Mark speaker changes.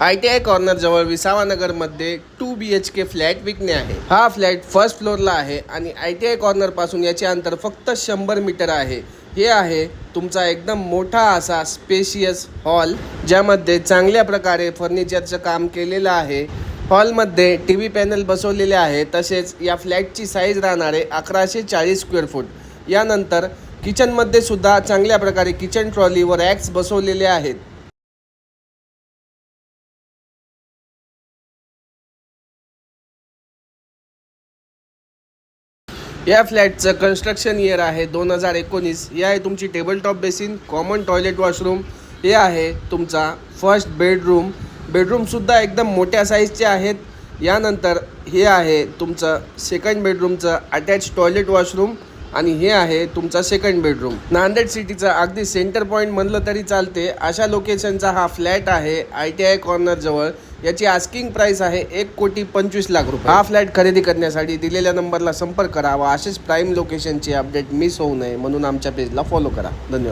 Speaker 1: ITI corner जवळ विसावानगरमध्ये 2 BHK flat विकणे आहे। हा फ्लॅट फर्स्ट फ्लोअरला आहे आणि ITI कॉर्नर पासून याचे अंतर फक्त 100 मीटर आहे। हे आहे तुमचा एकदम मोठा असा स्पेशियस हॉल, ज्यामध्ये चांगल्या प्रकारे फर्निचरचं काम केलेलं आहे। हॉलमध्ये टीव्ही पॅनल बसवलेले आहे। तसेच या फ्लॅटची साईज राहणार आहे 1140 स्क्वेअर फूट। यानंतर किचनमध्ये सुद्धा चांगल्या प्रकारे किचन ट्रॉली व रॅक्स बसवलेले आहेत। या फ्लॅटचं कन्स्ट्रक्शन इयर आहे 2019। हे आहे तुमची table top basin, common toilet washroom. हे आहे तुमचा फर्स्ट बेडरूमसुद्धा एकदम मोठ्या साईजचे आहेत। यानंतर हे आहे तुमचं सेकंड बेडरूमचं अटॅच टॉयलेट वॉशरूम आणि हे आहे तुमचा सेकंड बेडरूम। नांदेड सिटीचा अगदी सेंटर पॉईंट म्हणलं तरी चालते अशा लोकेशनचा हा फ्लॅट आहे ITI कॉर्नर जवळ। याची आस्किंग प्राइस आहे 1,25,00,000 रुपये। हा फ्लॅट खरेदी करण्यासाठी दिलेल्या नंबरला संपर्क करा व असेच प्राईम लोकेशनचे अपडेट मिस होऊ नये म्हणून आमच्या पेजला फॉलो करा। धन्यवाद।